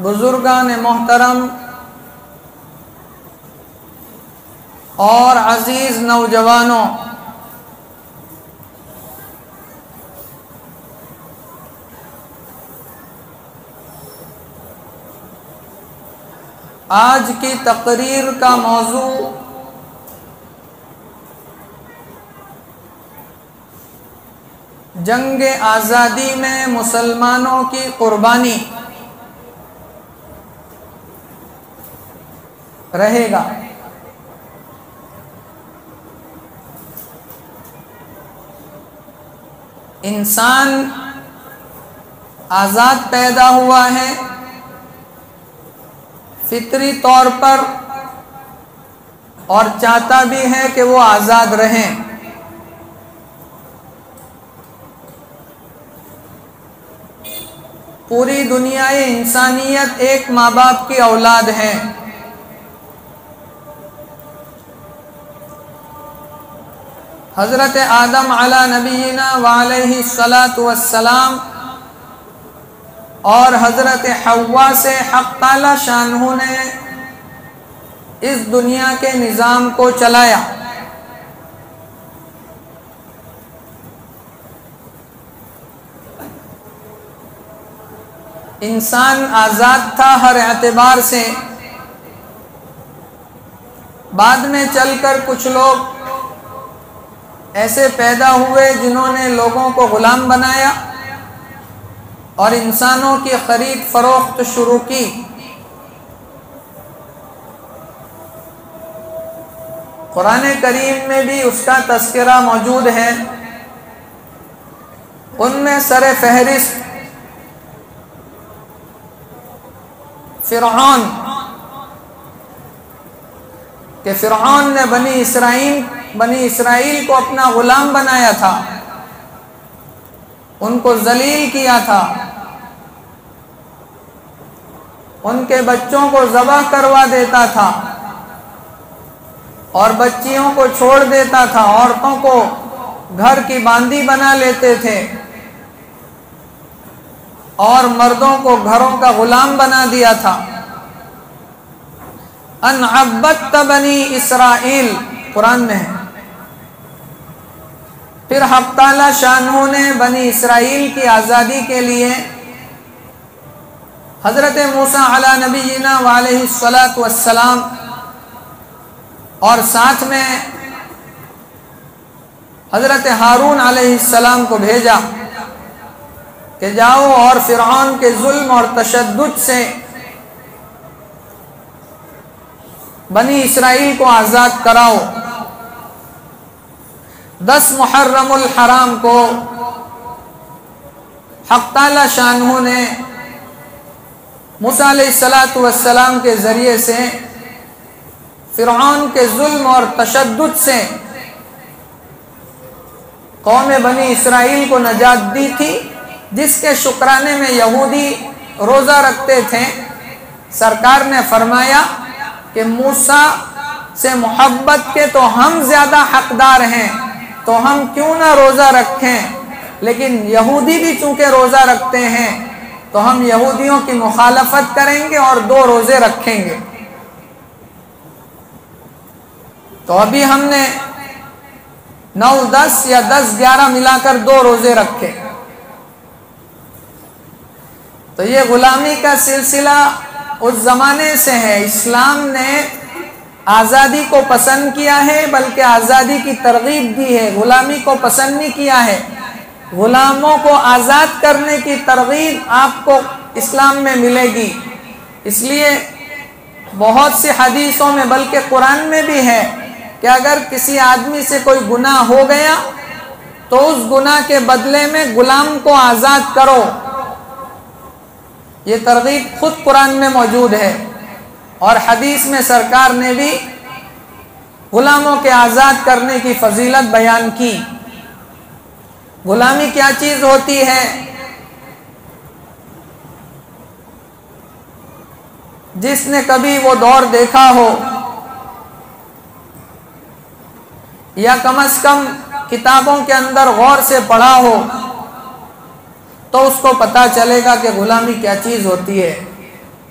बुजुर्गान मोहतरम और अजीज नौजवानों, आज की तकरीर का मौजू जंग आज़ादी में मुसलमानों की कुर्बानी रहेगा। इंसान आज़ाद पैदा हुआ है फितरी तौर पर और चाहता भी है कि वो आज़ाद रहें, पूरी दुनिया इंसानियत एक माँ बाप की औलाद है। हज़रत आदम अला नबीना व अलैहि सलातु वस्सलाम और हज़रत हव्वा से हक़ ताला शानहू ने इस दुनिया के निज़ाम को चलाया। इंसान आज़ाद था हर एतबार से। बाद में चलकर कुछ लोग ऐसे पैदा हुए जिन्होंने लोगों को गुलाम बनाया और इंसानों की खरीद फरोख्त शुरू की। कुरान करीम में भी उसका तज़किरा मौजूद है। उनमें सरे फहरिस्त फ़िरऔन कि फ़िरऔन ने बनी इसराइल को अपना गुलाम बनाया था, उनको जलील किया था, उनके बच्चों को ज़बह करवा देता था और बच्चियों को छोड़ देता था, औरतों को घर की बांदी बना लेते थे और मर्दों को घरों का गुलाम बना दिया था। अन अब्बत बनी इसराइल कुरान में है। फिर हक़ ताला शानहू ने बनी इसराइल की आज़ादी के लिए हज़रत मूसा अला नबीना व अलैहि सलातु वस्सलाम और साथ में हज़रत हारून अलैहिस्सलाम को भेजा कि जाओ और फ़िरऔन के जुल्म और तशद्दुद से बनी इसराइल को आज़ाद कराओ। 10 मुहर्रमुल हराम को हक़ ताला शानहू ने मूसा अलैहिस्सलातु वस्सलाम के ज़रिए से फ़िरऔन के जुल्म और तशद्दुद से कौम बनी इसराइल को नजात दी थी, जिसके शुक्राने में यहूदी रोज़ा रखते थे। सरकार ने फरमाया कि मूसा से मोहब्बत के तो हम ज़्यादा हकदार हैं, तो हम क्यों ना रोज़ा रखें। लेकिन यहूदी भी चूँकि रोज़ा रखते हैं तो हम यहूदियों की मुखालफत करेंगे और 2 रोज़े रखेंगे। तो अभी हमने 9-10 या 10-11 मिलाकर 2 रोज़े रखे। तो ये गुलामी का सिलसिला उस ज़माने से है। इस्लाम ने आज़ादी को पसंद किया है, बल्कि आज़ादी की तरगीब दी है, गुलामी को पसंद नहीं किया है। गुलामों को आज़ाद करने की तरगीब आपको इस्लाम में मिलेगी। इसलिए बहुत सी हदीसों में, बल्कि कुरान में भी है कि अगर किसी आदमी से कोई गुनाह हो गया तो उस गुनाह के बदले में गुलाम को आज़ाद करो। ये तरगीब खुद कुरान में मौजूद है और हदीस में सरकार ने भी गुलामों के आज़ाद करने की फजीलत बयान की। गुलामी क्या चीज़ होती है? जिसने कभी वो दौर देखा हो या कम से कम किताबों के अंदर गौर से पढ़ा हो तो उसको पता चलेगा कि गुलामी क्या चीज़ होती है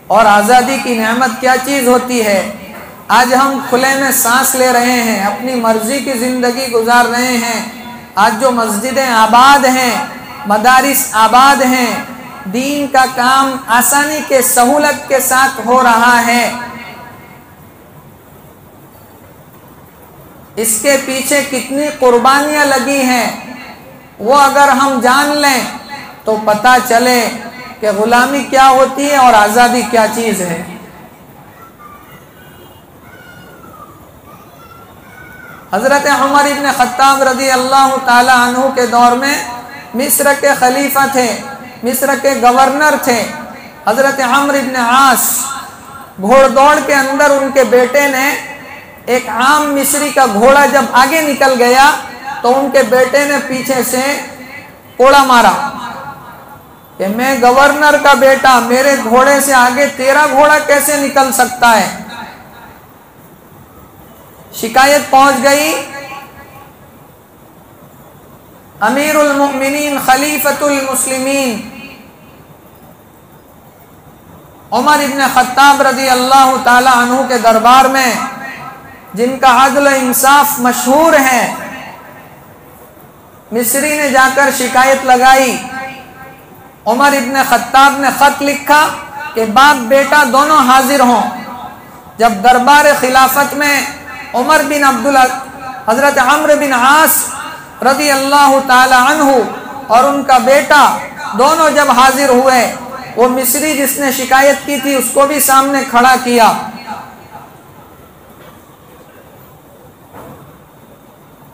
और आज़ादी की नेमत क्या चीज़ होती है। आज हम खुले में सांस ले रहे हैं, अपनी मर्जी की ज़िंदगी गुजार रहे हैं। आज जो मस्जिदें आबाद हैं, मदारिस आबाद हैं, दीन का काम आसानी के सहूलत के साथ हो रहा है। इसके पीछे कितनी कुर्बानियां लगी हैं वो अगर हम जान लें तो पता चले कि गुलामी क्या होती है और आज़ादी क्या चीज़ है। हज़रत उमर इब्न ख़त्ताब रज़ी अल्लाह ताला अन्हु के दौर में मिस्र के खलीफा थे, मिस्र के गवर्नर थे हज़रत अम्र इब्न आस। घोड़दौड़ के अंदर उनके बेटे ने एक आम मिस्री का घोड़ा जब आगे निकल गया तो उनके बेटे ने पीछे से कोड़ा मारा कि मैं गवर्नर का बेटा, मेरे घोड़े से आगे तेरा घोड़ा कैसे निकल सकता है। शिकायत पहुंच गई अमीरुल मुमिनीन खलीफतुल मुस्लिमीन उमर इब्न खत्ताब रजी अल्लाह ताला अन्हु के दरबार में, जिनका अदल इंसाफ मशहूर है। मिस्री ने जाकर शिकायत लगाई। उमर इब्न खत्ताब ने खत लिखा कि बाप बेटा दोनों हाजिर हों। जब दरबार खिलाफत में उमर बिन अब्दुल हजरत अम्र बिन आस रज़ी अल्लाह ताला अन्हु और उनका बेटा दोनों जब हाजिर हुए, वो मिस्री जिसने शिकायत की थी उसको भी सामने खड़ा किया।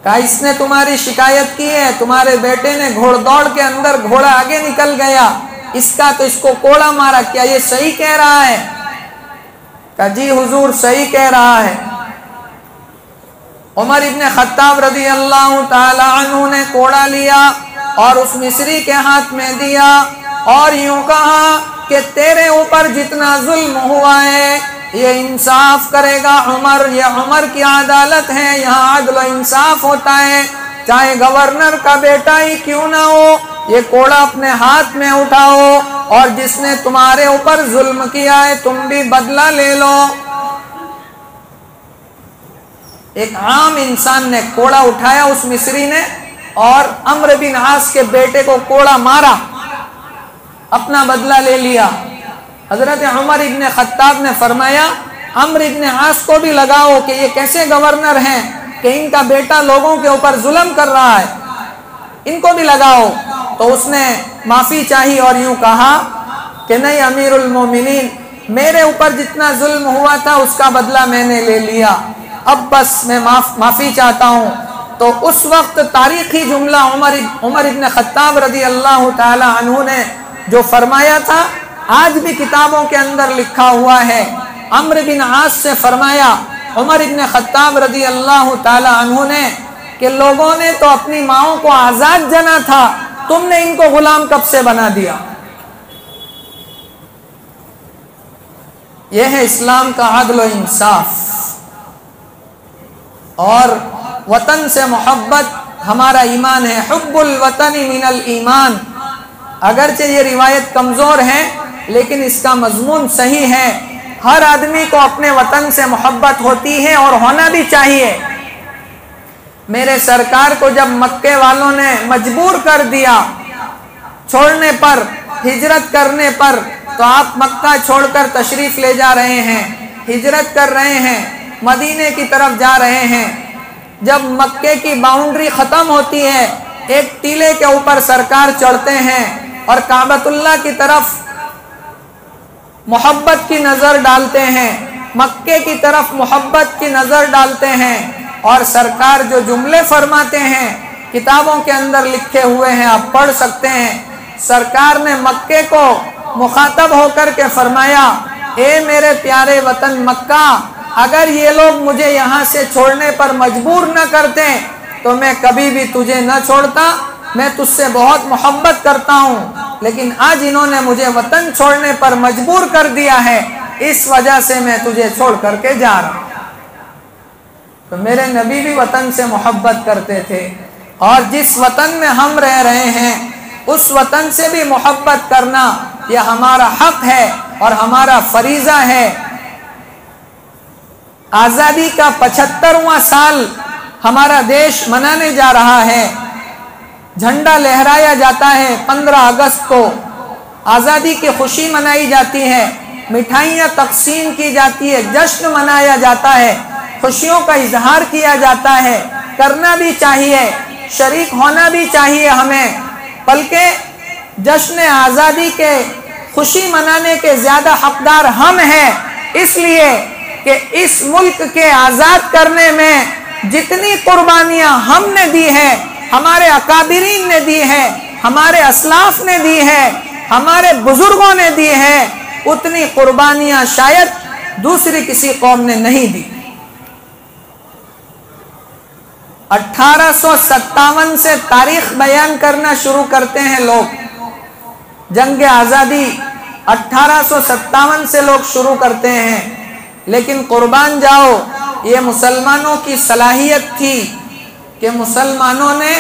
कहा इसने तुम्हारी शिकायत की है, तुम्हारे बेटे ने घोड़दौड़ के अंदर घोड़ा आगे निकल गया, इसका तो इसको कोड़ा मारा, क्या ये सही कह रहा है? कहा जी हुजूर सही कह रहा है। उमर इब्न खत्ताब रज़ी अल्लाह ताला अन्हु ने कोड़ा लिया और उस मिस्री के हाथ में दिया और यूं कहा कि तेरे ऊपर जितना जुल्म हुआ है ये इंसाफ करेगा उमर, ये उमर की अदालत है, यहाँ अदल इंसाफ होता है, चाहे गवर्नर का बेटा ही क्यों ना हो, ये कोड़ा अपने हाथ में उठाओ और जिसने तुम्हारे ऊपर जुल्म किया है तुम भी बदला ले लो। एक आम इंसान ने कोड़ा उठाया उस मिस्री ने और अम्र बिन आस के बेटे को कोड़ा मारा, अपना बदला ले लिया। हजरत उमर इब्न खत्ताब ने फरमाया अम्र इब्न आस को भी लगाओ कि ये कैसे गवर्नर हैं कि इनका बेटा लोगों के ऊपर जुल्म कर रहा है, इनको भी लगाओ। तो उसने माफी चाही और यूं कहा कि नहीं अमीरुल मोमिनीन, मेरे ऊपर जितना जुल्म हुआ था उसका बदला मैंने ले लिया, अब बस मैं माफी चाहता हूँ। तो उस वक्त तारीखी जुमला उमर इब्न खत्ताब रज़ी अल्लाह ताला अन्हु ने जो फरमाया था आज भी किताबों के अंदर लिखा हुआ है। अम्र बिन आस से फरमाया उमर इब्न खत्ताब रज़ी अल्लाह ताला अन्हु ने कि लोगों ने तो अपनी माओं को आजाद जना था, तुमने इनको गुलाम कब से बना दिया। यह है इस्लाम का अदल व इंसाफ और वतन से मोहब्बत हमारा ईमान है। हुब्बुल वतनी मिनल ईमान। अगरचे ये रिवायत कमज़ोर है लेकिन इसका मजमून सही है। हर आदमी को अपने वतन से मोहब्बत होती है और होना भी चाहिए। मेरे सरकार को जब मक्के वालों ने मजबूर कर दिया छोड़ने पर, हिजरत करने पर, तो आप मक्का छोड़कर तशरीफ ले जा रहे हैं, हिजरत कर रहे हैं, मदीने की तरफ जा रहे हैं। जब मक्के की बाउंड्री ख़त्म होती है एक टीले के ऊपर सरकार चढ़ते हैं और काबतुल्लाह की तरफ मोहब्बत की नज़र डालते हैं, मक्के की तरफ मोहब्बत की नज़र डालते हैं और सरकार जो जुमले फरमाते हैं किताबों के अंदर लिखे हुए हैं, आप पढ़ सकते हैं। सरकार ने मक्के को मुखातब होकर के फरमाया, ए मेरे प्यारे वतन मक्का, अगर ये लोग मुझे यहाँ से छोड़ने पर मजबूर न करते तो मैं कभी भी तुझे न छोड़ता, मैं तुझसे बहुत मोहब्बत करता हूँ, लेकिन आज इन्होंने मुझे वतन छोड़ने पर मजबूर कर दिया है, इस वजह से मैं तुझे छोड़ करके जा रहा हूँ। तो मेरे नबी भी वतन से मोहब्बत करते थे और जिस वतन में हम रह रहे हैं उस वतन से भी मोहब्बत करना यह हमारा हक है और हमारा फरीज़ा है। आज़ादी का 75वां साल हमारा देश मनाने जा रहा है। झंडा लहराया जाता है 15 अगस्त को, आज़ादी की खुशी मनाई जाती है, मिठाइयाँ तकसीम की जाती है, जश्न मनाया जाता है, खुशियों का इजहार किया जाता है। करना भी चाहिए, शरीक होना भी चाहिए हमें, बल्कि जश्न आज़ादी के खुशी मनाने के ज़्यादा हकदार हम हैं, इसलिए कि इस मुल्क के आज़ाद करने में जितनी कुर्बानियाँ हमने दी है, हमारे अकाबिरीन ने दी है, हमारे असलाफ ने दी है, हमारे बुजुर्गों ने दी है, उतनी कुर्बानियाँ शायद दूसरी किसी कौम ने नहीं दी। 1857 से तारीख बयान करना शुरू करते हैं लोग, जंग आज़ादी 1857 से लोग शुरू करते हैं, लेकिन कुर्बान जाओ, ये मुसलमानों की सलाहियत थी कि मुसलमानों ने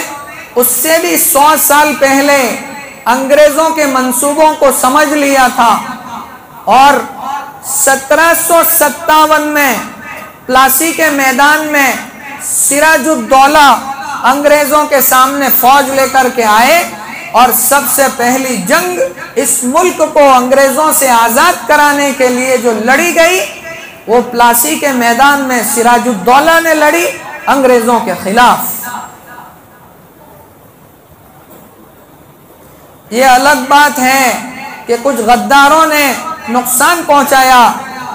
उससे भी 100 साल पहले अंग्रेजों के मंसूबों को समझ लिया था और 1757 में प्लासी के मैदान में सिराजुद्दौला अंग्रेजों के सामने फौज लेकर के आए और सबसे पहली जंग इस मुल्क को अंग्रेजों से आजाद कराने के लिए जो लड़ी गई वो प्लासी के मैदान में सिराजुद्दौला ने लड़ी अंग्रेजों के खिलाफ। ये अलग बात है कि कुछ गद्दारों ने नुकसान पहुंचाया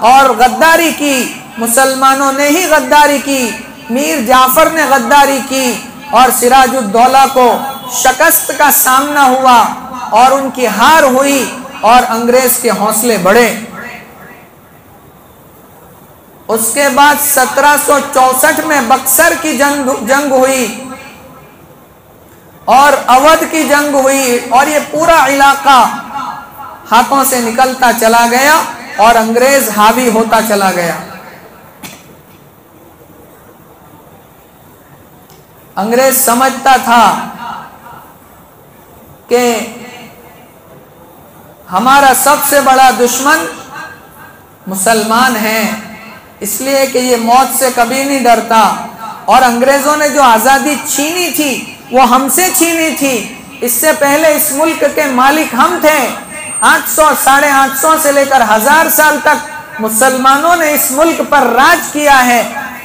और गद्दारी की, मुसलमानों ने ही गद्दारी की, मीर जाफर ने गद्दारी की और सिराजुद्दौला को शिकस्त का सामना हुआ और उनकी हार हुई और अंग्रेज के हौसले बढ़े। उसके बाद 1764 में बक्सर की जंग हुई और अवध की जंग हुई और ये पूरा इलाका हाथों से निकलता चला गया और अंग्रेज हावी होता चला गया। अंग्रेज समझता था कि हमारा सबसे बड़ा दुश्मन मुसलमान है, इसलिए कि ये मौत से कभी नहीं डरता और अंग्रेजों ने जो आज़ादी छीनी थी वो हमसे छीनी थी। इससे पहले इस मुल्क के मालिक हम थे। 800 साढ़े 800 से लेकर 1000 साल तक मुसलमानों ने इस मुल्क पर राज किया है,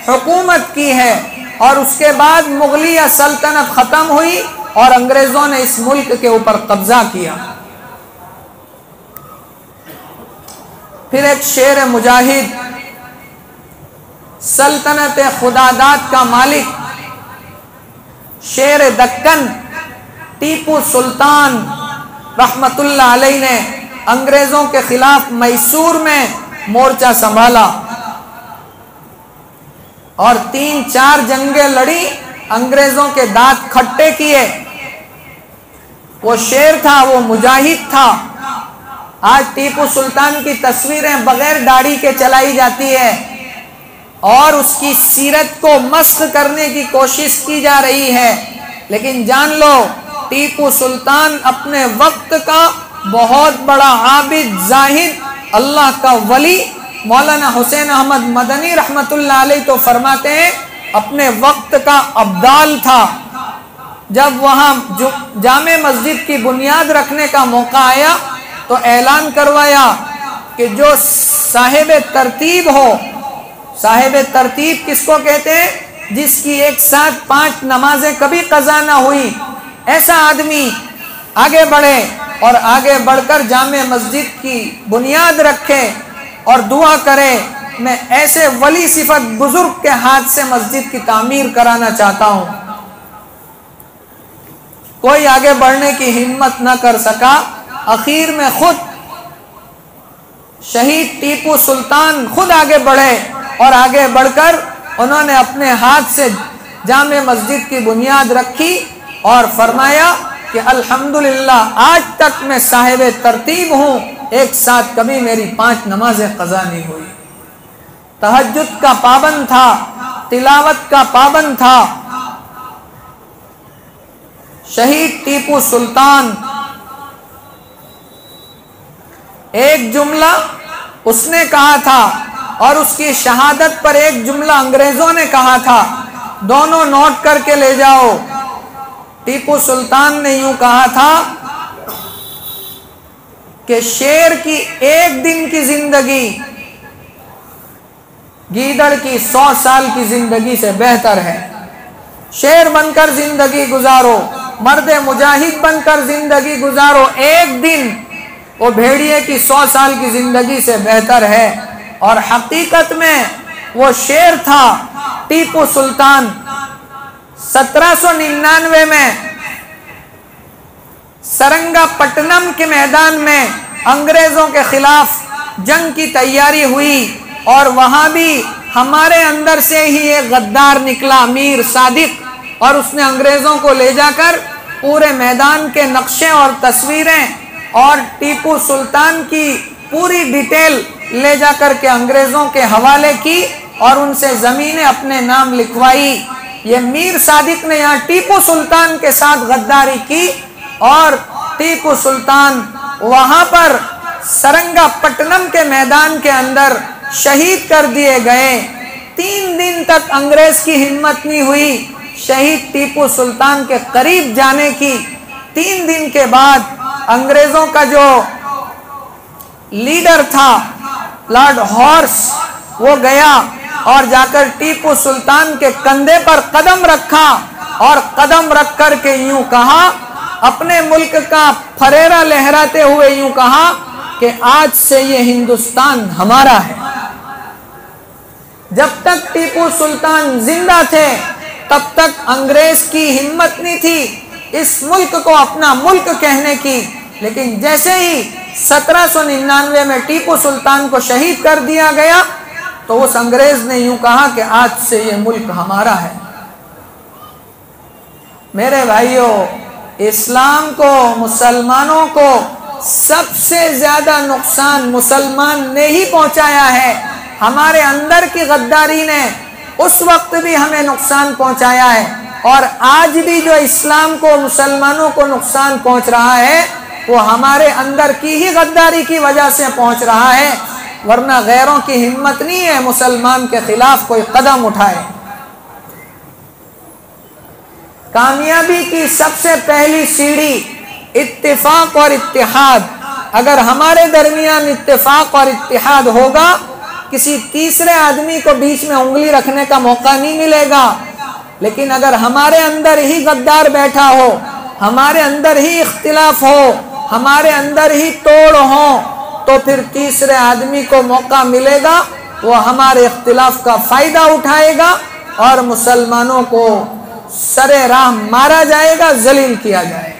हुकूमत की है और उसके बाद मुगलिया सल्तनत खत्म हुई और अंग्रेजों ने इस मुल्क के ऊपर कब्जा किया। फिर एक शेर मुजाहिद, सल्तनत खुदादाद का मालिक, शेर दक्कन टीपू सुल्तान रहमतुल्लाह अलैह ने अंग्रेजों के खिलाफ मैसूर में मोर्चा संभाला और 3-4 जंगें लड़ी, अंग्रेजों के दांत खट्टे किए। वो शेर था, वो मुजाहिद था। आज टीपू सुल्तान की तस्वीरें बगैर दाढ़ी के चलाई जाती है और उसकी सीरत को मस्ख करने की कोशिश की जा रही है, लेकिन जान लो टीपू सुल्तान अपने वक्त का बहुत बड़ा आबिद, जाहिद, अल्लाह का वली। मौलाना हुसैन अहमद मदनी रहमतुल्लाह अलैह तो फरमाते हैं अपने वक्त का अब्दाल था। जब वहाँ जामे मस्जिद की बुनियाद रखने का मौका आया तो ऐलान करवाया कि जो साहिब तरतीब हो, साहिब तरतीब किसको कहते हैं? जिसकी एक साथ 5 नमाजें कभी कज़ा ना हुई, ऐसा आदमी आगे बढ़े और आगे बढ़कर जामे मस्जिद की बुनियाद रखे और दुआ करे, मैं ऐसे वली सिफत बुजुर्ग के हाथ से मस्जिद की तामीर कराना चाहता हूं। कोई आगे बढ़ने की हिम्मत न कर सका। आखिर में खुद शहीद टीपू सुल्तान खुद आगे बढ़े और आगे बढ़कर उन्होंने अपने हाथ से जामे मस्जिद की बुनियाद रखी और फरमाया कि अल्हम्दुलिल्लाह आज तक मैं साहिब तरतीब हूँ, एक साथ कभी मेरी 5 नमाजें कज़ा नहीं हुई। तहज्जुद का पाबंद था, तिलावत का पाबंद था। शहीद टीपू सुल्तान, एक जुमला उसने कहा था और उसकी शहादत पर एक जुमला अंग्रेजों ने कहा था, दोनों नोट करके ले जाओ। टीपू सुल्तान ने यूं कहा था कि शेर की एक दिन की जिंदगी गीदड़ की 100 साल की जिंदगी से बेहतर है। शेर बनकर जिंदगी गुजारो, मर्द मुजाहिद बनकर जिंदगी गुजारो, एक दिन वो भेड़िए की 100 साल की जिंदगी से बेहतर है। और हकीकत में वो शेर था टीपू सुल्तान। 1799 में सरंगापट्टनम के मैदान में अंग्रेजों के खिलाफ जंग की तैयारी हुई और वहां भी हमारे अंदर से ही एक गद्दार निकला, मीर सादिक, और उसने अंग्रेजों को ले जाकर पूरे मैदान के नक्शे और तस्वीरें और टीपू सुल्तान की पूरी डिटेल ले जाकर के अंग्रेजों के हवाले की और उनसे जमीनें अपने नाम लिखवाई। ये मीर सादिक ने यहाँ टीपू सुल्तान के साथ गद्दारी की और टीपू सुल्तान वहां पर सरंगापट्टनम के मैदान के अंदर शहीद कर दिए गए। 3 दिन तक अंग्रेज की हिम्मत नहीं हुई शहीद टीपू सुल्तान के करीब जाने की। 3 दिन के बाद अंग्रेजों का जो लीडर था लॉर्ड हॉर्स, वो गया और जाकर टीपू सुल्तान के कंधे पर कदम रखा और कदम रख कर के यूं कहा, अपने मुल्क का फरेरा लहराते हुए यूं कहा कि आज से ये हिंदुस्तान हमारा है। जब तक टीपू सुल्तान जिंदा थे तब तक अंग्रेज की हिम्मत नहीं थी इस मुल्क को अपना मुल्क कहने की, लेकिन जैसे ही 1799 में टीपू सुल्तान को शहीद कर दिया गया तो उस अंग्रेज ने यूं कहा कि आज से ये मुल्क हमारा है। मेरे भाइयों, इस्लाम को, मुसलमानों को सबसे ज्यादा नुकसान मुसलमान ने ही पहुंचाया है। हमारे अंदर की गद्दारी ने उस वक्त भी हमें नुकसान पहुंचाया है और आज भी जो इस्लाम को, मुसलमानों को नुकसान पहुंच रहा है वो हमारे अंदर की ही गद्दारी की वजह से पहुंच रहा है, वरना गैरों की हिम्मत नहीं है मुसलमान के खिलाफ कोई कदम उठाए। कामयाबी की सबसे पहली सीढ़ी इत्तिफाक और इत्तिहाद। अगर हमारे दरमियान इत्तिफाक और इत्तिहाद होगा, किसी तीसरे आदमी को बीच में उंगली रखने का मौका नहीं मिलेगा। लेकिन अगर हमारे अंदर ही गद्दार बैठा हो, हमारे अंदर ही इख्तिलाफ हो, हमारे अंदर ही तोड़ हो, तो फिर तीसरे आदमी को मौका मिलेगा, वो हमारे इख्तिलाफ का फायदा उठाएगा और मुसलमानों को सरे राह मारा जाएगा, जलील किया जाएगा।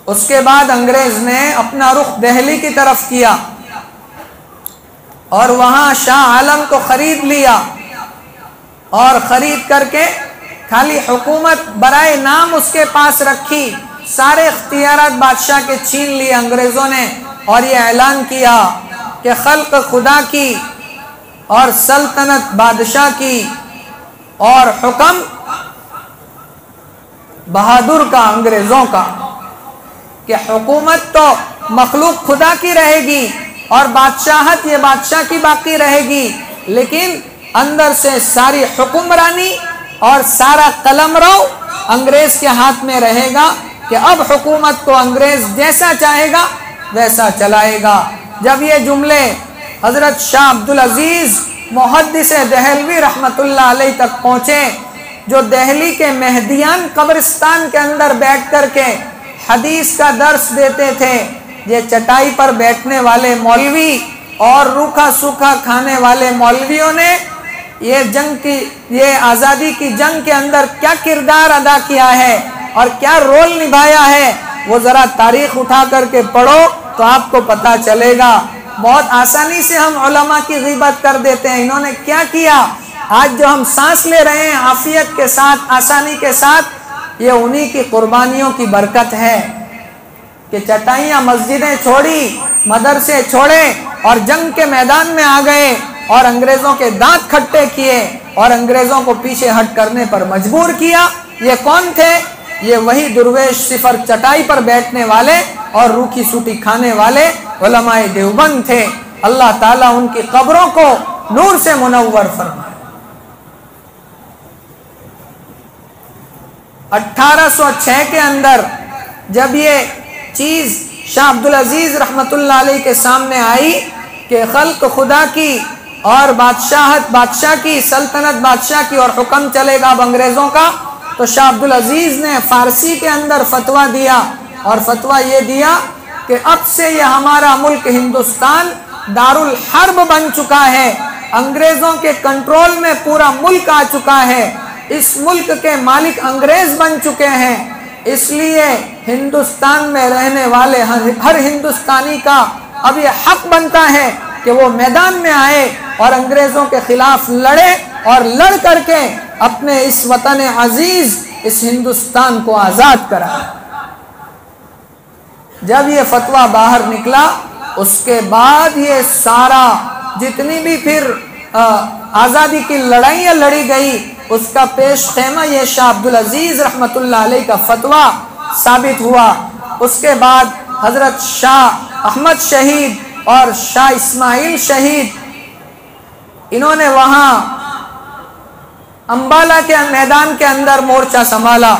उसके बाद अंग्रेज ने अपना रुख दिल्ली की तरफ किया और वहां शाह आलम को खरीद लिया और खरीद करके खाली हुकूमत बराए नाम उसके पास रखी। सारे इख्तियारात बादशाह के छीन लिए अंग्रेजों ने और ये ऐलान किया कि खल्क खुदा की और सल्तनत बादशाह की और हुक्म बहादुर का, अंग्रेजों का, कि हुकूमत तो मखलूक खुदा की रहेगी और बादशाहत ये बादशाह की बाकी रहेगी, लेकिन अंदर से सारी हुक्मरानी और सारा कलमरो अंग्रेज के हाथ में रहेगा कि अब हुकूमत को अंग्रेज जैसा चाहेगा वैसा चलाएगा। जब ये जुमले हजरत शाह अब्दुल अजीज मुहद्दिस दहलवी रहमतुल्लाह अलैह तक पहुँचे, जो दिल्ली के मेहदियान कब्रिस्तान के अंदर बैठ कर के हदीस का दर्स देते थे, ये चटाई पर बैठने वाले मौलवी और रूखा सूखा खाने वाले मौलवियों ने ये जंग की, ये आज़ादी की जंग के अंदर क्या किरदार अदा किया है और क्या रोल निभाया है, वो ज़रा तारीख उठा करके पढ़ो तो आपको पता चलेगा। बहुत आसानी से हम उलमा की ग़ीबत कर देते हैं, इन्होंने क्या किया। आज जो हम सांस ले रहे हैं आफियत के साथ, आसानी के साथ, ये उन्हीं की कुर्बानियों की बरकत है कि चटाइयाँ मस्जिदें छोड़ी, मदरसे छोड़े और जंग के मैदान में आ गए और अंग्रेज़ों के दांत खट्टे किए और अंग्रेज़ों को पीछे हट करने पर मजबूर किया। ये कौन थे? ये वही दुर्वेश सिफर चटाई पर बैठने वाले और रूखी सूटी खाने वाले उलमाए देवबंद थे। अल्लाह ताला उनकी कब्रों को नूर से मुनव्वर फरमाए। 1806 के अंदर जब ये चीज़ शाह अब्दुल अजीज रहमतुल्लाह अलैह के सामने आई कि खल्क खुदा की और बादशाहत बादशाह की, सल्तनत बादशाह की और हुक्म चलेगा अब अंग्रेज़ों का, तो शाह अब्दुल अजीज ने फ़ारसी के अंदर फतवा दिया और फतवा ये दिया कि अब से ये हमारा मुल्क हिंदुस्तान दारुल हर्ब बन चुका है, अंग्रेज़ों के कंट्रोल में पूरा मुल्क आ चुका है, इस मुल्क के मालिक अंग्रेज बन चुके हैं, इसलिए हिंदुस्तान में रहने वाले हर हिंदुस्तानी का अब ये हक बनता है कि वो मैदान में आए और अंग्रेज़ों के खिलाफ लड़े और लड़ करके अपने इस वतन अजीज, इस हिंदुस्तान को आज़ाद कराया। जब ये फतवा बाहर निकला, उसके बाद ये सारा जितनी भी फिर आज़ादी की लड़ाइयाँ लड़ी गई, उसका पेश खेमा ये शाह अब्दुल अजीज रहमतुल्लाह अलैह का फतवा साबित हुआ। उसके बाद हज़रत शाह अहमद शहीद और शाह इस्माइल शहीद, इन्होंने वहाँ अंबाला के मैदान के अंदर मोर्चा संभाला।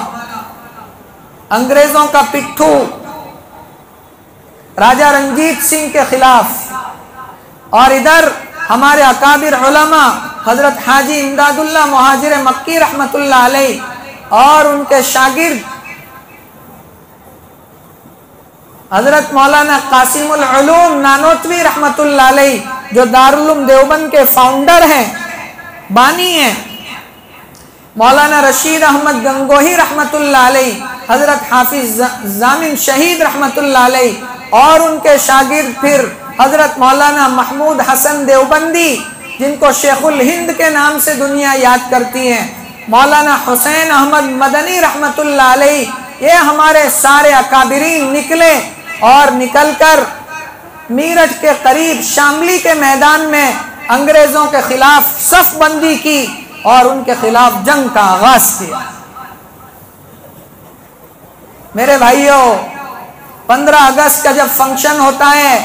अंग्रेजों का पिट्ठू राजा रंजीत सिंह के खिलाफ, और इधर हमारे अकाबिर उलमा हजरत हाजी इमदादुल्लाह मुहाजिर मक्की रहमतुल्लाह अलैह और उनके शागिर्द हजरत मौलाना कासिमुल उलूम नानोतवी रहमतुल्लाह अलैह, जो दारुल उलूम देवबंद के फाउंडर हैं, बानी हैं, मौलाना रशीद अहमद गंगोही रहमतुल्लाह अलैह, हजरत हाफिज जामिन शहीद रहमतुल्लाह अलैह और उनके शागिर्द फिर हजरत मौलाना महमूद हसन देवबंदी, जिनको शेखुल हिंद के नाम से दुनिया याद करती है, मौलाना हुसैन अहमद मदनी रहमतुल्लाह अलैह, ये हमारे सारे अकाबिरीन निकले और निकलकर मीरठ के करीब शामली के मैदान में अंग्रेजों के खिलाफ सफ बंदी की और उनके खिलाफ जंग का आगाज किया। मेरे भाइयों, 15 अगस्त का जब फंक्शन होता है,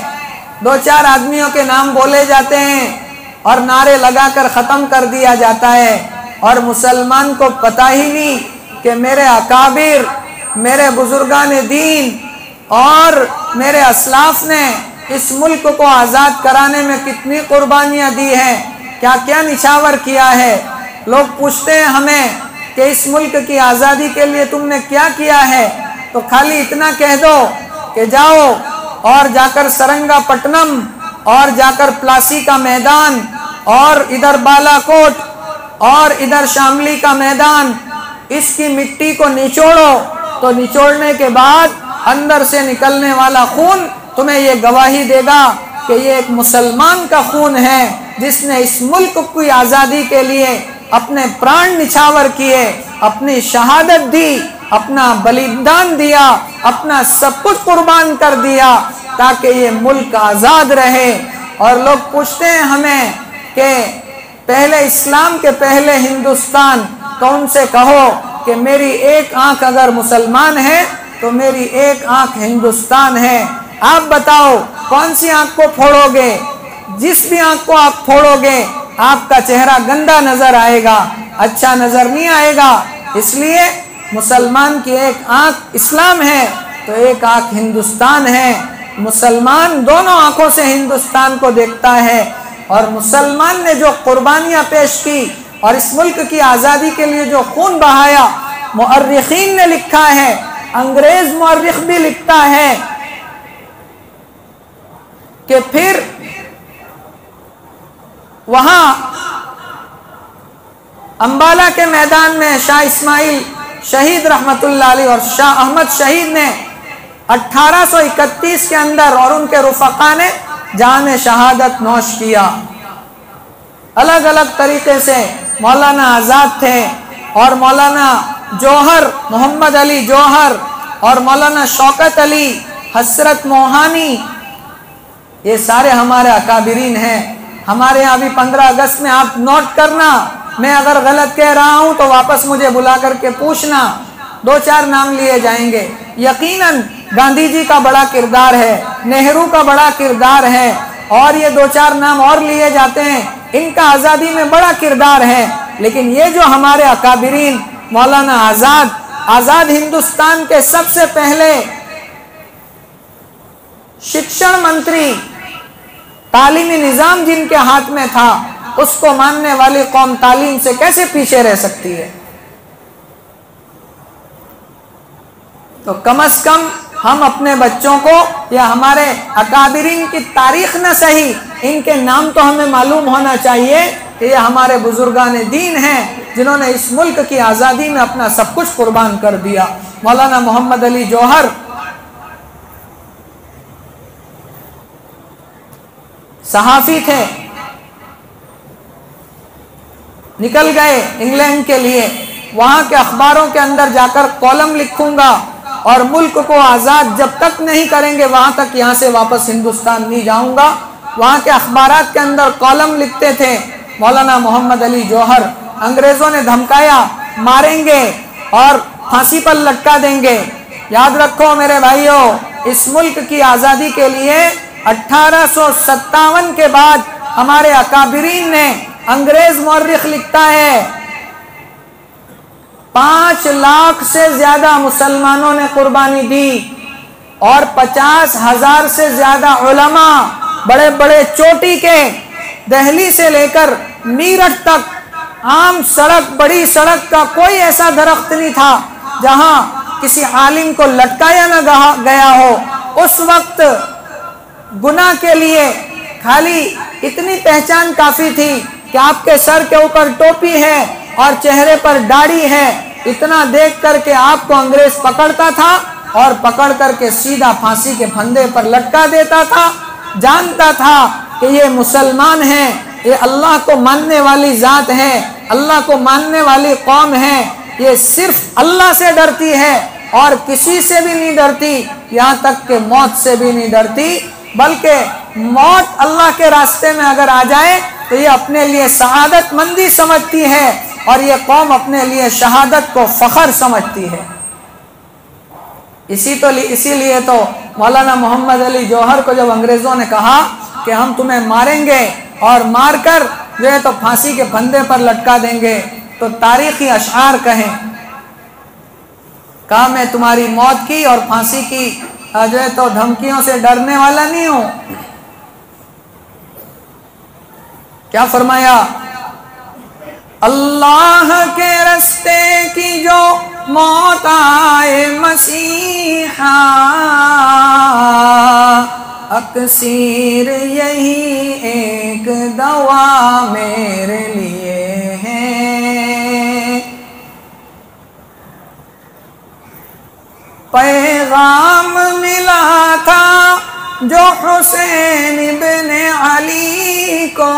2-4 आदमियों के नाम बोले जाते हैं और नारे लगाकर ख़त्म कर दिया जाता है, और मुसलमान को पता ही नहीं कि मेरे अकाबिर, मेरे बुजुर्गान दीन और मेरे असलाफ ने इस मुल्क को आज़ाद कराने में कितनी कुर्बानियाँ दी हैं, क्या क्या निछावर किया है। लोग पूछते हैं हमें कि इस मुल्क की आज़ादी के लिए तुमने क्या किया है, तो खाली इतना कह दो कि जाओ और जाकर सरंगा पट्टनम और जाकर प्लासी का मैदान और इधर बालाकोट और इधर शामली का मैदान, इसकी मिट्टी को निचोड़ो, तो निचोड़ने के बाद अंदर से निकलने वाला खून तुम्हें ये गवाही देगा कि ये एक मुसलमान का खून है, जिसने इस मुल्क की आज़ादी के लिए अपने प्राण निछावर किए, अपनी शहादत दी, अपना बलिदान दिया, अपना सब कुछ कुर्बान कर दिया ताकि ये मुल्क आज़ाद रहे। और लोग पूछते हैं हमें कि पहले इस्लाम के पहले हिंदुस्तान, तो उनसे कहो कि मेरी एक आंख अगर मुसलमान है तो मेरी एक आंख हिंदुस्तान है। आप बताओ कौन सी आंख को फोड़ोगे? जिस भी आंख को आप फोड़ोगे आपका चेहरा गंदा नजर आएगा, अच्छा नजर नहीं आएगा। इसलिए मुसलमान की एक आंख इस्लाम है तो एक आंख हिंदुस्तान है। मुसलमान दोनों आंखों से हिंदुस्तान को देखता है, और मुसलमान ने जो कुर्बानियां पेश की और इस मुल्क की आज़ादी के लिए जो खून बहाया, मुअर्रिखीन ने लिखा है, अंग्रेज मुअर्रिख भी लिखता है कि फिर वहां अंबाला के मैदान में शाह इस्माइल शहीद रहमतुल्लाह अलैह और शाह अहमद शहीद ने 1831 के अंदर और उनके रुफका ने जान शहादत नौश किया। अलग अलग तरीके से मौलाना आज़ाद थे और मौलाना जौहर, मोहम्मद अली जौहर और मौलाना शौकत अली, हसरत मोहानी, ये सारे हमारे अकाबिरीन हैं। हमारे यहाँ भी 15 अगस्त में आप नोट करना, मैं अगर गलत कह रहा हूँ तो वापस मुझे बुला करके पूछना, 2-4 नाम लिए जाएंगे। यकीनन गांधी जी का बड़ा किरदार है, नेहरू का बड़ा किरदार है, और ये 2-4 नाम और लिए जाते हैं, इनका आज़ादी में बड़ा किरदार है। लेकिन ये जो हमारे अकाबिरीन, मौलाना आज़ाद, आज़ाद हिंदुस्तान के सबसे पहले शिक्षण मंत्री, तालीमी निज़ाम जिनके हाथ में था, उसको मानने वाली कौम तालीम से कैसे पीछे रह सकती है? तो कम से कम हम अपने बच्चों को या हमारे अकाबिरीन की तारीख न सही, इनके नाम तो हमें मालूम होना चाहिए कि ये हमारे बुजुर्गान दीन हैं जिन्होंने इस मुल्क की आज़ादी में अपना सब कुछ कुर्बान कर दिया। मौलाना मोहम्मद अली जौहर सहाफ़ी थे, निकल गए इंग्लैंड के लिए, वहां के अखबारों के अंदर जाकर कॉलम लिखूंगा और मुल्क को आज़ाद जब तक नहीं करेंगे वहां तक यहाँ से वापस हिंदुस्तान नहीं जाऊंगा। वहां के अखबारात के अंदर कॉलम लिखते थे मौलाना मोहम्मद अली जौहर, अंग्रेजों ने धमकाया मारेंगे और फांसी पर लटका देंगे। याद रखो मेरे भाइयों, इस मुल्क की आज़ादी के लिए 1857 के बाद हमारे अकाबिरीन ने, अंग्रेज मौर्रिख लिखता है 5 लाख से ज्यादा मुसलमानों ने कुर्बानी दी और 50,000 से ज्यादा उलमा, बड़े बड़े चोटी के, दिल्ली से लेकर मीरठ तक आम सड़क, बड़ी सड़क का कोई ऐसा दरख्त नहीं था जहां किसी आलिम को लटकाया न गया हो। उस वक्त गुनाह के लिए खाली इतनी पहचान काफी थी कि आपके सर के ऊपर टोपी है और चेहरे पर दाढ़ी है, इतना देख करके आपको अंग्रेज पकड़ता था और पकड़ करके सीधा फांसी के फंदे पर लटका देता था। जानता था कि ये मुसलमान हैं, ये अल्लाह को मानने वाली जात है, अल्लाह को मानने वाली कौम है, ये सिर्फ अल्लाह से डरती है और किसी से भी नहीं डरती, यहाँ तक कि मौत से भी नहीं डरती, बल्कि मौत अल्लाह के रास्ते में अगर आ जाए तो ये अपने लिए शहादत मंदी समझती है और ये कौम अपने लिए शहादत को फखर समझती है। इसीलिए तो मौलाना मोहम्मद अली जौहर को जब अंग्रेजों ने कहा कि हम तुम्हें मारेंगे और मारकर जो है तो फांसी के फंदे पर लटका देंगे, तो तारीखी अशआर कहें, कहा मैं तुम्हारी मौत की और फांसी की जो है तो धमकियों से डरने वाला नहीं हूं। क्या फरमाया, अल्लाह के रास्ते की जो मौत आए मसीहा, अक्सीर यही एक दवा मेरे लिए है। पैगाम मिला था जो हुसैन इब्ने अली को,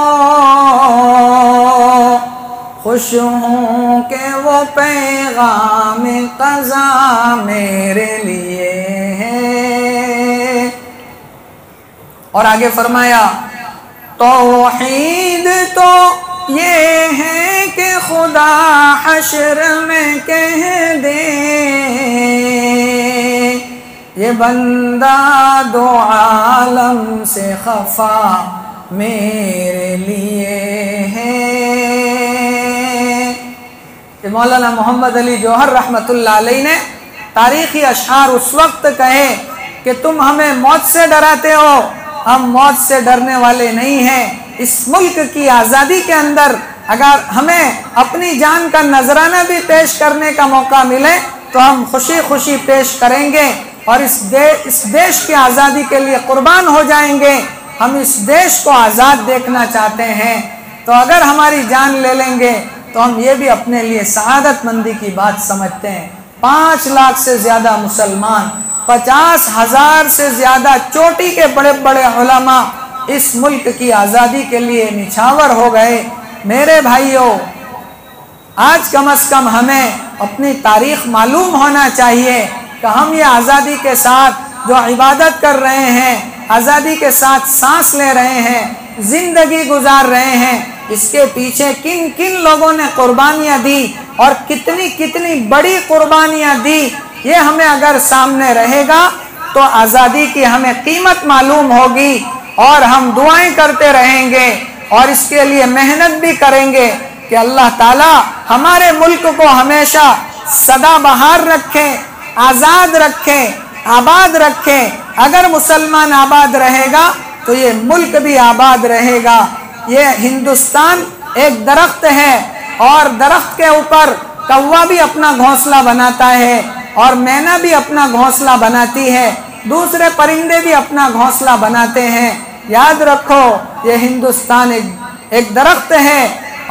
खुश हूँ कि वो पैगाम क़ज़ा मेरे लिए है। और आगे फरमाया, तौहीद तो ये है कि खुदा हश्र में कह दे, ये बंदा दो आलम से खफा मेरे लिए है। मौलाना मोहम्मद अली जौहर रहमतुल्लाह अलैह ने तारीखी अशआर उस वक्त कहे कि तुम हमें मौत से डराते हो, हम मौत से डरने वाले नहीं हैं। इस मुल्क की आज़ादी के अंदर अगर हमें अपनी जान का नजराना भी पेश करने का मौका मिले तो हम खुशी खुशी पेश करेंगे और इस देश की आज़ादी के लिए कुर्बान हो जाएंगे। हम इस देश को आज़ाद देखना चाहते हैं, तो अगर हमारी जान ले लेंगे तो हम ये भी अपने लिए सआदत मंदी की बात समझते हैं। 5 लाख से ज़्यादा मुसलमान, 50,000 से ज़्यादा चोटी के बड़े बड़े उलमा इस मुल्क की आज़ादी के लिए निछावर हो गए। मेरे भाइयों, आज कम से कम हमें अपनी तारीख मालूम होना चाहिए कि हम ये आज़ादी के साथ जो इबादत कर रहे हैं, आज़ादी के साथ सांस ले रहे हैं, जिंदगी गुजार रहे हैं, इसके पीछे किन किन लोगों ने कुर्बानियाँ दी और कितनी कितनी बड़ी कुर्बानियाँ दी, ये हमें अगर सामने रहेगा तो आज़ादी की हमें कीमत मालूम होगी और हम दुआएं करते रहेंगे और इसके लिए मेहनत भी करेंगे कि अल्लाह ताला हमारे मुल्क को हमेशा सदाबहार रखें, आज़ाद रखें, आबाद रखें। अगर मुसलमान आबाद रहेगा तो ये मुल्क भी आबाद रहेगा। ये हिंदुस्तान एक दरख्त है और दरख्त के ऊपर कौवा भी अपना घोंसला बनाता है और मैना भी अपना घोंसला बनाती है, दूसरे परिंदे भी अपना घोंसला बनाते हैं। याद रखो, ये हिंदुस्तान एक दरख्त है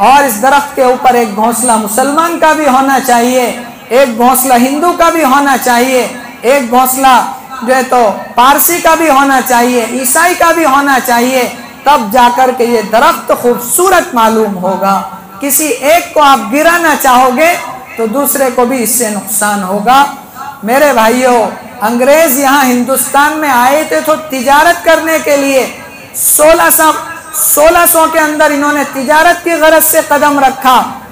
और इस दरख्त के ऊपर एक घोंसला मुसलमान का भी होना चाहिए, एक घोंसला हिंदू का भी होना चाहिए, एक घोंसला जो है तो पारसी का भी होना चाहिए, ईसाई का भी होना चाहिए। तब जाकर के ये दरख्त खूबसूरत मालूम होगा। किसी एक को आप गिराना चाहोगे तो दूसरे को भी इससे नुकसान होगा। मेरे भाइयों, अंग्रेज यहाँ हिंदुस्तान में आए थे तो तिजारत करने के लिए 1600 के अंदर इन्होंने तिजारत की गरज से कदम रखा,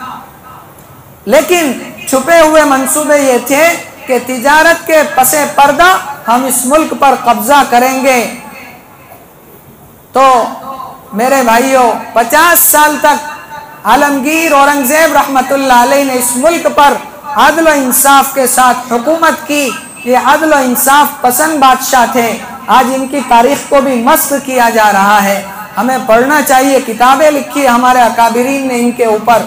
लेकिन छुपे हुए मंसूबे ये थे कि तिजारत के पसे पर्दा हम इस मुल्क पर कब्जा करेंगे। तो मेरे भाइयों, 50 साल तक आलमगीर औरंगजेब रहमतुल्लाह अलैह ने इस मुल्क पर अदल और इंसाफ के साथ हुकूमत की। ये अदल और इंसाफ पसंद बादशाह थे। आज इनकी तारीख को भी मस्ख किया जा रहा है। हमें पढ़ना चाहिए, किताबें लिखी है हमारे अकाबिरीन ने इनके ऊपर।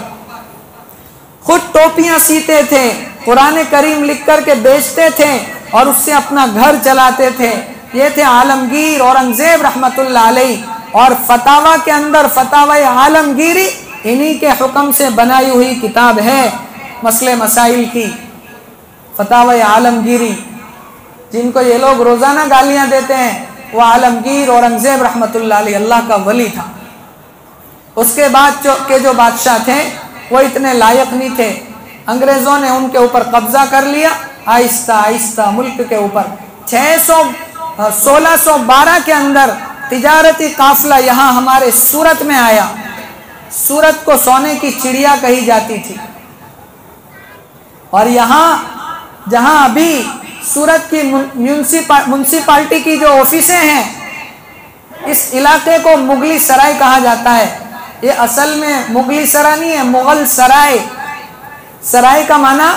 खुद टोपियां सीते थे, कुरान करीम लिख कर के बेचते थे और उससे अपना घर चलाते थे। ये थे आलमगीर औरंगजेब रहमतुल्लाह अलैह। और फतावा के अंदर फतावा आलमगीरी इन्हीं के हुक्म से बनाई हुई किताब है, मसले मसाइल की फतावा आलमगीरी। जिनको ये लोग रोजाना गालियां देते हैं वो आलमगीर औरंगजेब रहमतुल्लाह अलैह अल्लाह का वली था। उसके बाद जो बादशाह थे वो इतने लायक नहीं थे। अंग्रेजों ने उनके ऊपर कब्जा कर लिया आहिस्ता आहिस्ता मुल्क के ऊपर। 1612 के अंदर तिजारती काफिला यहाँ हमारे सूरत में आया। सूरत को सोने की चिड़िया कही जाती थी। और यहाँ जहाँ अभी सूरत की म्यूनसिपालिटी की जो ऑफिसें हैं, इस इलाके को मुगली सराय कहा जाता है। ये असल में मुगली सराय नहीं है, मुगल सराय। सराय का माना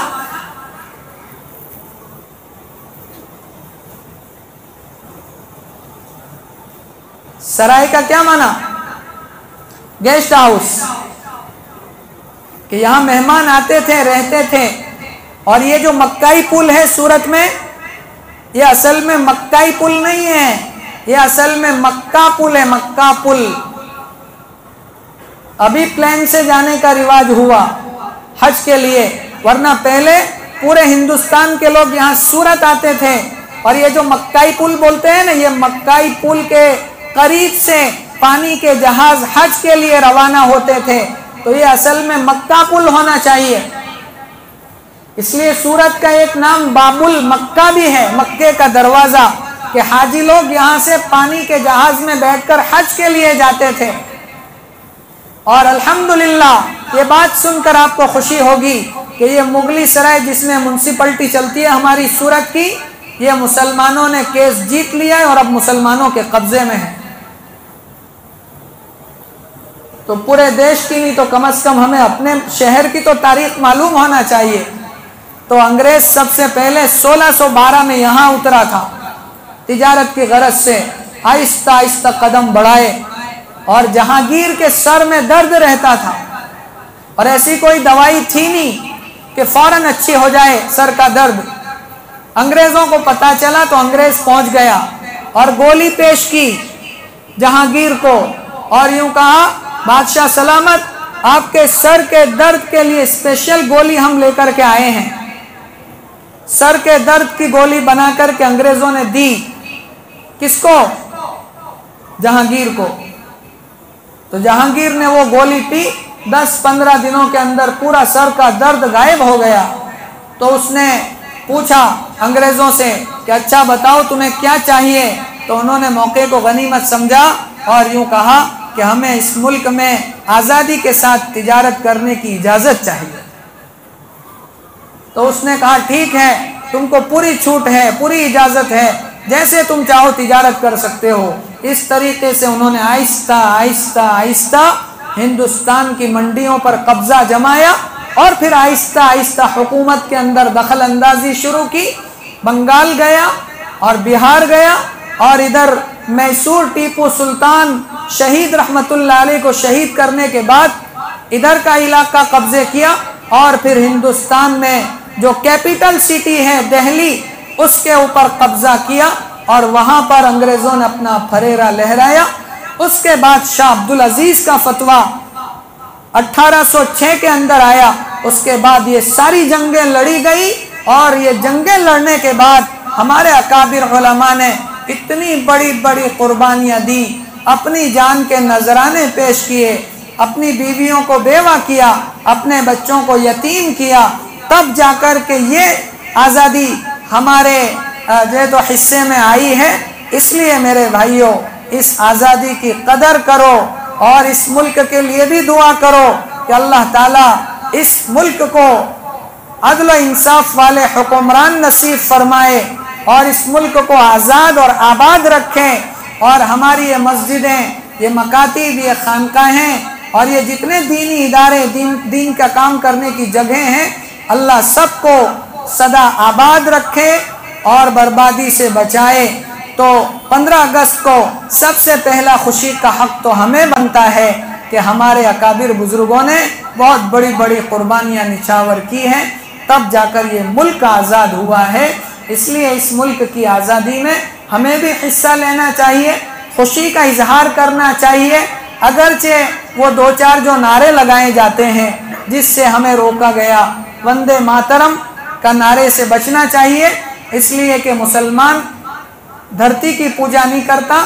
सराय का क्या माना? Guest house. कि यहाँ मेहमान आते थे, रहते थे। और ये जो मक्काई पुल है सूरत में, ये असल में मक्काई पुल नहीं है, ये असल में मक्का पुल है, मक्का पुल। अभी प्लेन से जाने का रिवाज हुआ हज के लिए, वरना पहले पूरे हिंदुस्तान के लोग यहाँ सूरत आते थे। और ये जो मक्काई पुल बोलते हैं ना, ये मक्काई पुल के करीब से पानी के जहाज हज के लिए रवाना होते थे। तो ये असल में मक्का पुल होना चाहिए। इसलिए सूरत का एक नाम बाबुल मक्का भी है, मक्के का दरवाजा, कि हाजी लोग यहाँ से पानी के जहाज में बैठकर हज के लिए जाते थे। और अल्हम्दुलिल्लाह ये बात सुनकर आपको खुशी होगी कि ये मुगली सराय जिसमें म्यूनसिपलिटी चलती है हमारी सूरत की, ये मुसलमानों ने केस जीत लिया है और अब मुसलमानों के कब्जे में है। तो पूरे देश की नहीं तो कम से कम हमें अपने शहर की तो तारीख मालूम होना चाहिए। तो अंग्रेज सबसे पहले 1612 में यहाँ उतरा था, तिजारत की गरज से आहिस्ता आहिस्ता कदम बढ़ाए। और जहांगीर के सर में दर्द रहता था और ऐसी कोई दवाई थी नहीं कि फौरन अच्छी हो जाए सर का दर्द। अंग्रेजों को पता चला तो अंग्रेज पहुंच गया और गोली पेश की जहांगीर को और यूं कहा, बादशाह सलामत, आपके सर के दर्द के लिए स्पेशल गोली हम लेकर के आए हैं। सर के दर्द की गोली बनाकर के अंग्रेजों ने दी। किसको? जहांगीर को। तो जहांगीर ने वो गोली पी। 10-15 दिनों के अंदर पूरा सर का दर्द गायब हो गया। तो उसने पूछा अंग्रेजों से कि अच्छा बताओ तुम्हें क्या चाहिए। तो उन्होंने मौके को गनीमत समझा और यूं कहा कि हमें इस मुल्क में आज़ादी के साथ तिजारत करने की इजाज़त चाहिए। तो उसने कहा ठीक है, तुमको पूरी छूट है, पूरी इजाज़त है, जैसे तुम चाहो तिजारत कर सकते हो। इस तरीके से उन्होंने आहिस्ता आहिस्ता आहिस्ता हिंदुस्तान की मंडियों पर कब्जा जमाया और फिर आहिस्ता आहिस्ता हुकूमत के अंदर दखल अंदाजी शुरू की। बंगाल गया और बिहार गया और इधर मैसूर टीपू सुल्तान शहीद रहमतुल्लाह अलैह को शहीद करने के बाद इधर का इलाका कब्जे किया और फिर हिंदुस्तान में जो कैपिटल सिटी है दिल्ली, उसके ऊपर कब्जा किया और वहां पर अंग्रेजों ने अपना फरेरा लहराया। उसके बाद शाह अब्दुल अजीज का फतवा 1806 के अंदर आया। उसके बाद ये सारी जंगें लड़ी गई और ये जंगें लड़ने के बाद हमारे अकाबिर उलमा ने इतनी बड़ी बड़ी कुर्बानियां दी, अपनी जान के नजराने पेश किए, अपनी बीवियों को बेवा किया, अपने बच्चों को यतीम किया, तब जाकर के ये आज़ादी हमारे जो तो हिस्से में आई है। इसलिए मेरे भाइयों, इस आज़ादी की कदर करो और इस मुल्क के लिए भी दुआ करो कि अल्लाह ताला इस मुल्क को अदल व इंसाफ वाले हुक्मरान नसीब फरमाए और इस मुल्क को आज़ाद और आबाद रखें। और हमारी ये मस्जिदें, ये मकातीब, ये खानकाहें और ये जितने दीनी इदारे, दीन का काम करने की जगह हैं, अल्लाह सबको सदा आबाद रखे और बर्बादी से बचाए। तो 15 अगस्त को सबसे पहला खुशी का हक तो हमें बनता है कि हमारे अकाबिर बुजुर्गों ने बहुत बड़ी बड़ी कुर्बानियाँ निछावर की हैं, तब जाकर ये मुल्क आज़ाद हुआ है। इसलिए इस मुल्क की आज़ादी में हमें भी हिस्सा लेना चाहिए, खुशी का इजहार करना चाहिए। अगरचे वो 2-4 जो नारे लगाए जाते हैं जिससे हमें रोका गया, वंदे मातरम का नारे से बचना चाहिए, इसलिए कि मुसलमान धरती की पूजा नहीं करता,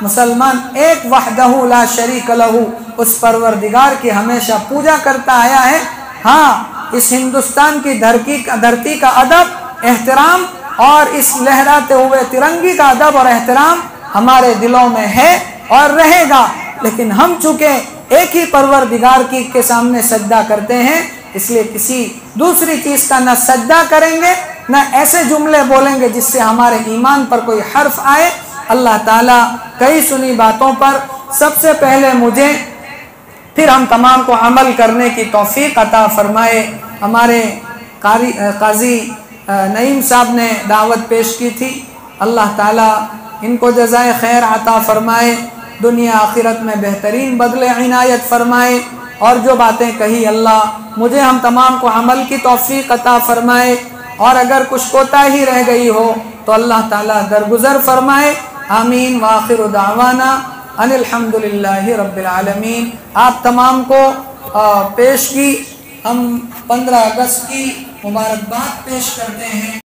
मुसलमान एक वहदहू ला शरीक लहू, उस परवरदिगार की हमेशा पूजा करता आया है। हाँ, इस हिंदुस्तान की धरती का अदब, एहतराम और इस लहराते हुए तिरंगी का अदब और एहतराम हमारे दिलों में है और रहेगा। लेकिन हम चूँकि एक ही परवरदिगार की के सामने सजदा करते हैं, इसलिए किसी दूसरी चीज़ का न सजदा करेंगे न ऐसे जुमले बोलेंगे जिससे हमारे ईमान पर कोई हर्फ आए। अल्लाह ताला कई सुनी बातों पर सबसे पहले मुझे, फिर हम तमाम को अमल करने की तौफीक अता फरमाए। हमारे काजी नईम साहब ने दावत पेश की थी, अल्लाह ताला इनको जज़ाए खैर अता फरमाए, दुनिया आखिरत में बेहतरीन बदले इनायत फरमाए। और जो बातें कही अल्लाह मुझे हम तमाम को अमल की तौफीक अता फरमाए, और अगर कुछ कोताही रह गई हो तो अल्लाह ताला दरगुजर फरमाए। आमीन। व आखिरु दावाना अनिल हम्दुलिल्लाहि रब्बिल आलमीन। आप तमाम को पेश की हम 15 अगस्त की मुबारकबाद पेश करते हैं।